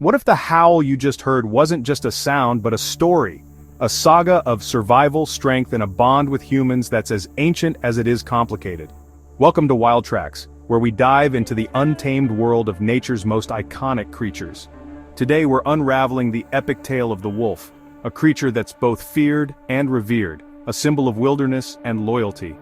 What if the howl you just heard wasn't just a sound but a story? A saga of survival, strength, and a bond with humans that's as ancient as it is complicated. Welcome to Wild Tracks, where we dive into the untamed world of nature's most iconic creatures. Today we're unraveling the epic tale of the wolf, a creature that's both feared and revered, a symbol of wilderness and loyalty.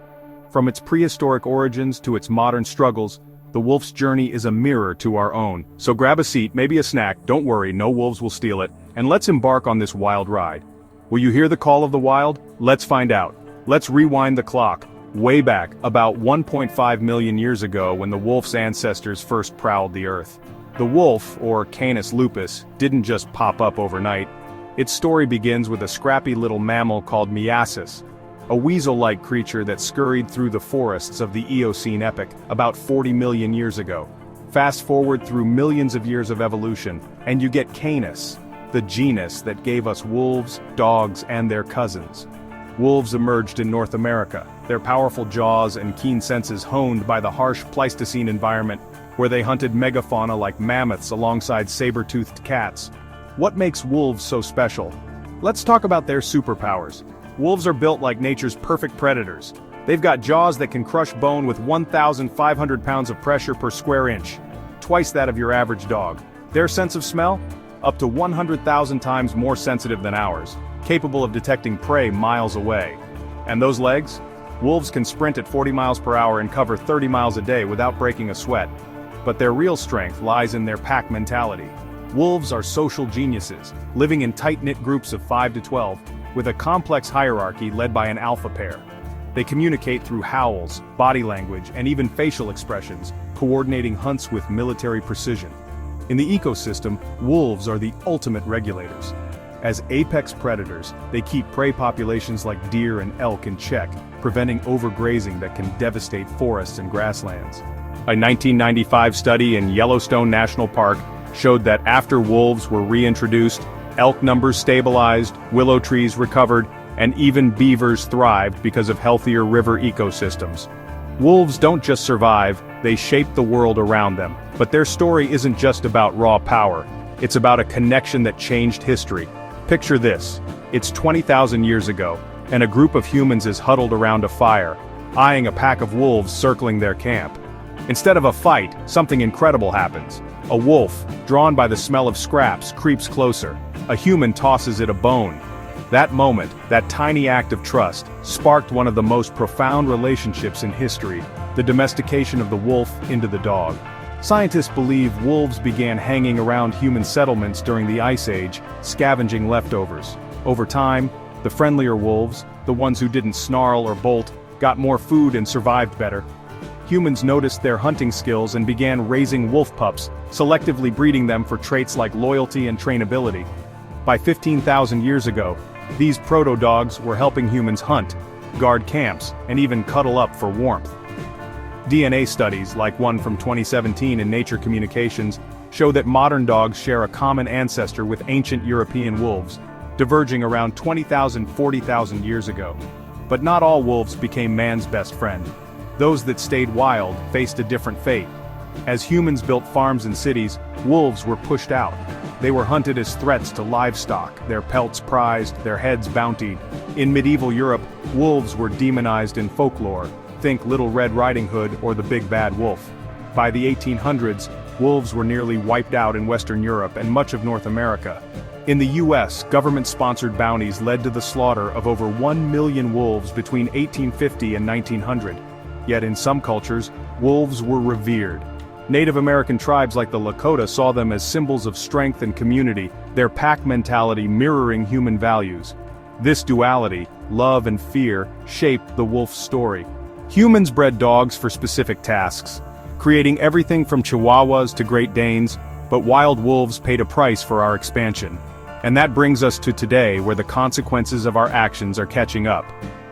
From its prehistoric origins to its modern struggles, the wolf's journey is a mirror to our own. So grab a seat, maybe a snack, don't worry, no wolves will steal it, and let's embark on this wild ride. Will you hear the call of the wild? Let's find out. Let's rewind the clock, way back, about 1.5 million years ago when the wolf's ancestors first prowled the earth. The wolf, or Canis lupus, didn't just pop up overnight. Its story begins with a scrappy little mammal called Myasis, a weasel-like creature that scurried through the forests of the Eocene epoch about 40 million years ago. Fast forward through millions of years of evolution, and you get Canis, the genus that gave us wolves, dogs, and their cousins. Wolves emerged in North America, their powerful jaws and keen senses honed by the harsh Pleistocene environment, where they hunted megafauna like mammoths alongside saber-toothed cats. What makes wolves so special? Let's talk about their superpowers. Wolves are built like nature's perfect predators. They've got jaws that can crush bone with 1,500 pounds of pressure per square inch, twice that of your average dog. Their sense of smell? Up to 100,000 times more sensitive than ours, capable of detecting prey miles away. And those legs? Wolves can sprint at 40 miles per hour and cover 30 miles a day without breaking a sweat. But their real strength lies in their pack mentality. Wolves are social geniuses, living in tight-knit groups of 5 to 12, with a complex hierarchy led by an alpha pair. They communicate through howls, body language, and even facial expressions, coordinating hunts with military precision. In the ecosystem, wolves are the ultimate regulators. As apex predators, they keep prey populations like deer and elk in check, preventing overgrazing that can devastate forests and grasslands. A 1995 study in Yellowstone National Park showed that after wolves were reintroduced, elk numbers stabilized, willow trees recovered, and even beavers thrived because of healthier river ecosystems. Wolves don't just survive, they shape the world around them. But their story isn't just about raw power, it's about a connection that changed history. Picture this, it's 20,000 years ago, and a group of humans is huddled around a fire, eyeing a pack of wolves circling their camp. Instead of a fight, something incredible happens. A wolf, drawn by the smell of scraps, creeps closer. A human tosses it a bone. That moment, that tiny act of trust, sparked one of the most profound relationships in history, the domestication of the wolf into the dog. Scientists believe wolves began hanging around human settlements during the Ice Age, scavenging leftovers. Over time, the friendlier wolves, the ones who didn't snarl or bolt, got more food and survived better. Humans noticed their hunting skills and began raising wolf pups, selectively breeding them for traits like loyalty and trainability. By 15,000 years ago, these proto-dogs were helping humans hunt, guard camps, and even cuddle up for warmth. DNA studies, like one from 2017 in Nature Communications, show that modern dogs share a common ancestor with ancient European wolves, diverging around 40,000 years ago. But not all wolves became man's best friend. Those that stayed wild faced a different fate. As humans built farms and cities, wolves were pushed out. They were hunted as threats to livestock, their pelts prized, their heads bountied. In medieval Europe, wolves were demonized in folklore. Think Little Red Riding Hood or the Big Bad Wolf. By the 1800s, wolves were nearly wiped out in Western Europe and much of North America. In the US, government-sponsored bounties led to the slaughter of over 1 million wolves between 1850 and 1900. Yet in some cultures, wolves were revered. Native American tribes like the Lakota saw them as symbols of strength and community, their pack mentality mirroring human values. This duality, love and fear, shaped the wolf's story. Humans bred dogs for specific tasks, creating everything from Chihuahuas to Great Danes, but wild wolves paid a price for our expansion. And that brings us to today, where the consequences of our actions are catching up.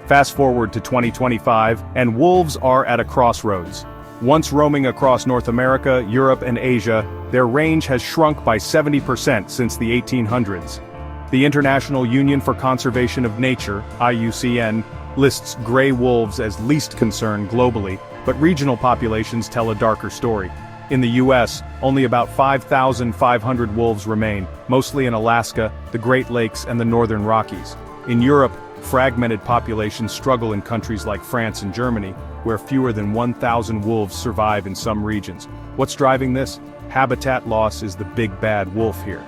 Fast forward to 2025, and wolves are at a crossroads. Once roaming across North America, Europe, and Asia, their range has shrunk by 70% since the 1800s. The International Union for Conservation of Nature, IUCN, lists gray wolves as least concern globally, but regional populations tell a darker story. In the US, only about 5,500 wolves remain, mostly in Alaska, the Great Lakes and the Northern Rockies. In Europe, fragmented populations struggle in countries like France and Germany, where fewer than 1,000 wolves survive in some regions. What's driving this? Habitat loss is the big bad wolf here.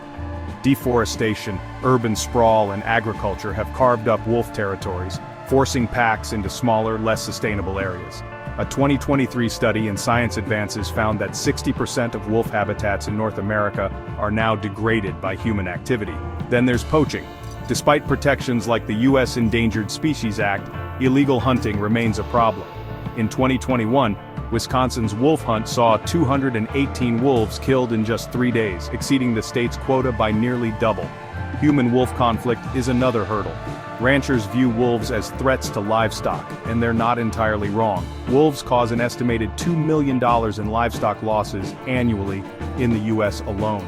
Deforestation, urban sprawl and agriculture have carved up wolf territories, forcing packs into smaller, less sustainable areas. A 2023 study in Science Advances found that 60% of wolf habitats in North America are now degraded by human activity. Then there's poaching. Despite protections like the U.S. Endangered Species Act, illegal hunting remains a problem. In 2021, Wisconsin's wolf hunt saw 218 wolves killed in just 3 days, exceeding the state's quota by nearly double. Human-wolf conflict is another hurdle. Ranchers view wolves as threats to livestock, and they're not entirely wrong. Wolves cause an estimated $2 million in livestock losses annually in the U.S. alone.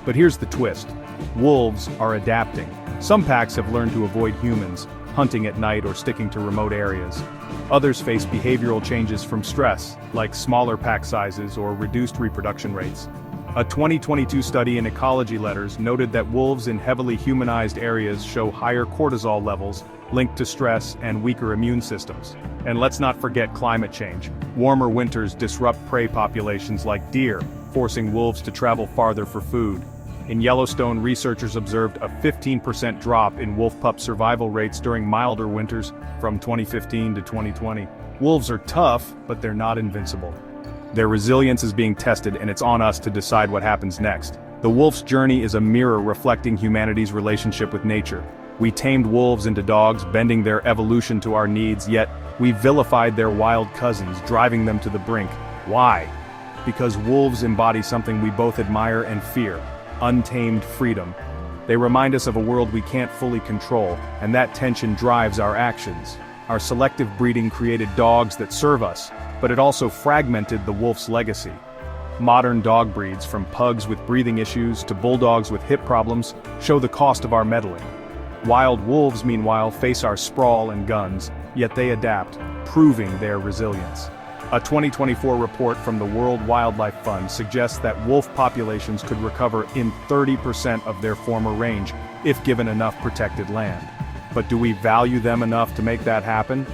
But here's the twist. Wolves are adapting. Some packs have learned to avoid humans, hunting at night or sticking to remote areas. Others face behavioral changes from stress, like smaller pack sizes or reduced reproduction rates. A 2022 study in Ecology Letters noted that wolves in heavily humanized areas show higher cortisol levels linked to stress and weaker immune systems. And let's not forget climate change. Warmer winters disrupt prey populations like deer, forcing wolves to travel farther for food. In Yellowstone, researchers observed a 15% drop in wolf pup survival rates during milder winters from 2015 to 2020. Wolves are tough, but they're not invincible. Their resilience is being tested, and it's on us to decide what happens next. The wolf's journey is a mirror reflecting humanity's relationship with nature. We tamed wolves into dogs, bending their evolution to our needs, yet we vilified their wild cousins, driving them to the brink. Why? Because wolves embody something we both admire and fear: untamed freedom. They remind us of a world we can't fully control, and that tension drives our actions. Our selective breeding created dogs that serve us, but it also fragmented the wolf's legacy. Modern dog breeds, from pugs with breathing issues to bulldogs with hip problems, show the cost of our meddling. Wild wolves, meanwhile, face our sprawl and guns, yet they adapt, proving their resilience. A 2024 report from the World Wildlife Fund suggests that wolf populations could recover in 30% of their former range, if given enough protected land. But do we value them enough to make that happen?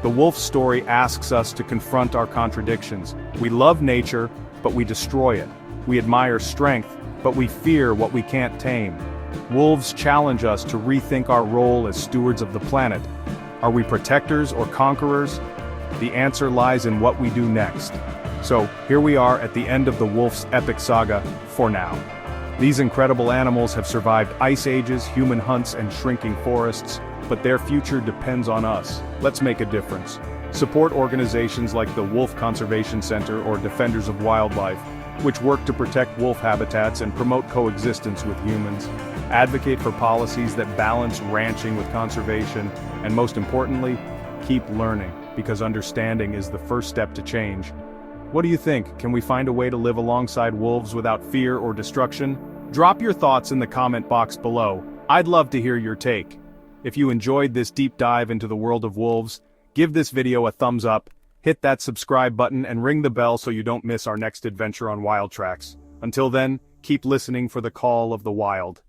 The wolf's story asks us to confront our contradictions. We love nature, but we destroy it. We admire strength, but we fear what we can't tame. Wolves challenge us to rethink our role as stewards of the planet. Are we protectors or conquerors? The answer lies in what we do next. So, here we are at the end of the wolf's epic saga, for now. These incredible animals have survived ice ages, human hunts, and shrinking forests, but their future depends on us. Let's make a difference. Support organizations like the Wolf Conservation Center or Defenders of Wildlife, which work to protect wolf habitats and promote coexistence with humans. Advocate for policies that balance ranching with conservation, and most importantly, keep learning, because understanding is the first step to change. What do you think? Can we find a way to live alongside wolves without fear or destruction? Drop your thoughts in the comment box below. I'd love to hear your take. If you enjoyed this deep dive into the world of wolves, give this video a thumbs up, hit that subscribe button, and ring the bell so you don't miss our next adventure on Wild Tracks. Until then, keep listening for the call of the wild.